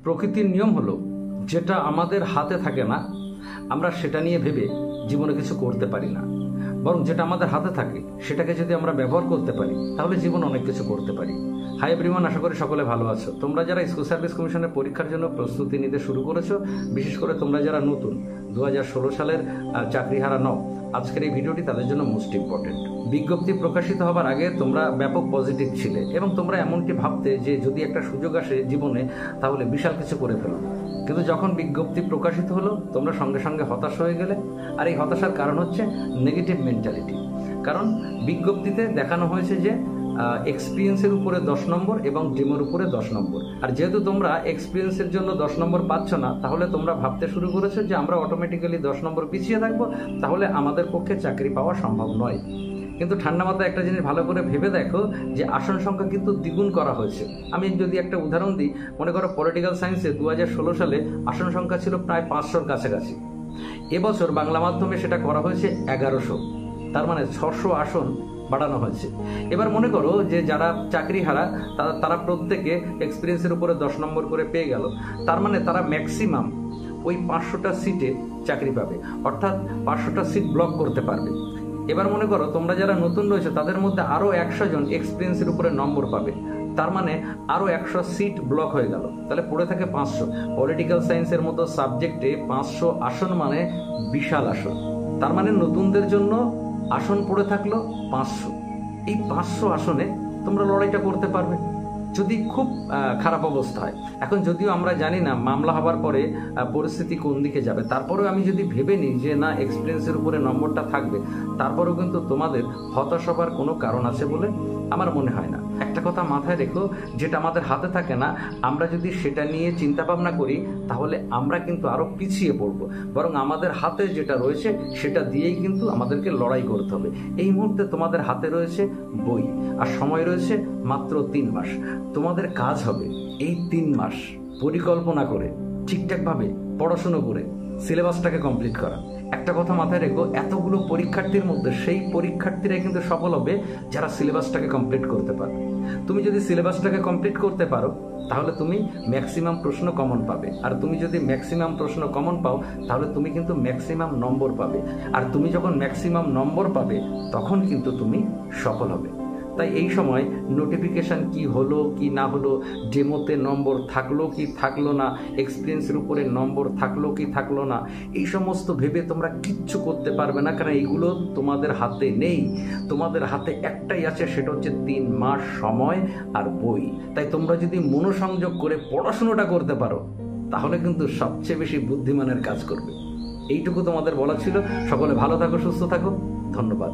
প্রকৃতির নিয়ম হলো যেটা আমাদের হাতে থাকে না আমরা সেটা নিয়ে ভেবে জীবনে কিছু করতে পারি না, বরং যেটা আমাদের হাতে থাকে সেটাকে যদি আমরা ব্যবহার করতে পারি তাহলে জীবন অনেক কিছু করতে পারি। হাই এভরিওয়ান, আশা করি সকলে ভালো আছো। তোমরা যারা স্কুল সার্ভিস কমিশনের পরীক্ষার জন্য প্রস্তুতি নিতে শুরু করেছো, বিশেষ করে তোমরা যারা নতুন 2016 সালের চাকরিহারা নও, আজকের এই ভিডিওটি তাদের জন্য মোস্ট ইম্পর্টেন্ট। বিজ্ঞপ্তি প্রকাশিত হবার আগে তোমরা ব্যাপক পজিটিভ ছিলে এবং তোমরা এমনটি ভাবতে যে যদি একটা সুযোগ আসে জীবনে তাহলে বিশাল কিছু করে ফেলো। কিন্তু যখন বিজ্ঞপ্তি প্রকাশিত হলো তোমরা সঙ্গে সঙ্গে হতাশ হয়ে গেলে। আর এই হতাশার কারণ হচ্ছে নেগেটিভ মেন্টালিটি। কারণ বিজ্ঞপ্তিতে দেখানো হয়েছে যে এক্সপিরিয়েন্সের উপরে 10 নম্বর এবং ডেমোর উপরে 10 নম্বর। আর যেহেতু তোমরা এক্সপিরিয়েন্সের জন্য 10 নম্বর পাচ্ছ না, তাহলে তোমরা ভাবতে শুরু করেছো যে আমরা অটোমেটিক্যালি 10 নম্বর পিছিয়ে থাকবো, তাহলে আমাদের পক্ষে চাকরি পাওয়া সম্ভব নয়। কিন্তু ঠান্ডা মাথায় একটা জিনিস ভালো করে ভেবে দেখো যে আসন সংখ্যা কিন্তু দ্বিগুণ করা হয়েছে। আমি যদি একটা উদাহরণ দিই, মনে করো পলিটিক্যাল সায়েন্সে 2016 সালে আসন সংখ্যা ছিল প্রায় 500-র কাছাকাছি। এবছর বাংলা মাধ্যমে সেটা করা হয়েছে 1100, তার মানে 600 আসন বাড়ানো হয়েছে। এবার মনে করো যে যারা চাকরি হারা তারা প্রত্যেকে এক্সপিরিয়েন্সের উপরে 10 নম্বর করে পেয়ে গেল, তার মানে তারা ম্যাক্সিমাম ওই 500টা সিটে চাকরি পাবে, অর্থাৎ 500টা সিট ব্লক করতে পারবে। এবার মনে করো তোমরা যারা নতুন রয়েছে তাদের মধ্যে আরো 100 জন এক্সপিরিয়েন্সের উপরে নম্বর পাবে, তার মানে আরো 100 সিট ব্লক হয়ে গেল, তাহলে পড়ে থাকে 500। পলিটিক্যাল সায়েন্সের মতো সাবজেক্টে 500 আসন মানে বিশাল আসন। তার মানে নতুনদের জন্য আসন পড়ে থাকলো 500। এই 500 আসনে তোমরা লড়াইটা করতে পারবে যদি খুব খারাপ অবস্থা হয়। এখন যদিও আমরা জানি না মামলা হবার পরে পরিস্থিতি কোন দিকে যাবে, তারপরেও আমি যদি ভেবে নিই যে না এক্সপিরিয়েন্সের উপরে নম্বরটা থাকবে, তারপরেও কিন্তু তোমাদের হতাশ হবার কোনো কারণ আছে বলে আমার মনে হয় না। একটা কথা মাথায় রেখো, যেটা আমাদের হাতে থাকে না আমরা যদি সেটা নিয়ে চিন্তা ভাবনা করি তাহলে আমরা কিন্তু আরো পিছিয়ে পড়ব, বরং আমাদের হাতে যেটা রয়েছে সেটা দিয়েই কিন্তু আমাদেরকে লড়াই করতে হবে। এই মুহূর্তে তোমাদের হাতে রয়েছে বই আর সময় রয়েছে মাত্র 3 মাস। তোমাদের কাজ হবে এই 3 মাস পরিকল্পনা করে ঠিকঠাকভাবে পড়াশুনো করে সিলেবাসটাকে কমপ্লিট করা। একটা কথা মাথায় রেখো, এতগুলো পরীক্ষার্থীর মধ্যে সেই পরীক্ষার্থীরাই কিন্তু সফল হবে যারা সিলেবাসটাকে কমপ্লিট করতে পারবে। তুমি যদি সিলেবাসটাকে কমপ্লিট করতে পারো তাহলে তুমি ম্যাক্সিমাম প্রশ্ন কমন পাবে, আর তুমি যদি ম্যাক্সিমাম প্রশ্ন কমন পাও তাহলে তুমি কিন্তু ম্যাক্সিমাম নম্বর পাবে, আর তুমি যখন ম্যাক্সিমাম নম্বর পাবে তখন কিন্তু তুমি সফল হবে। তাই এই সময় নোটিফিকেশন কি হলো কি না হলো, ডেমোতে নম্বর থাকলো কি থাকলো না, এক্সপিরিয়েন্সের উপরে নম্বর থাকলো কি থাকলো না, এই সমস্ত ভেবে তোমরা কিচ্ছু করতে পারবে না, কারণ এইগুলো তোমাদের হাতে নেই। তোমাদের হাতে একটাই আছে, সেটা হচ্ছে 3 মাস সময় আর বই। তাই তোমরা যদি মনোসংযোগ করে পড়াশোনাটা করতে পারো তাহলে কিন্তু সবচেয়ে বেশি বুদ্ধিমানের কাজ করবে। এইটুকু তোমাদের বলা ছিল। সকলে ভালো থাকো, সুস্থ থাকো, ধন্যবাদ।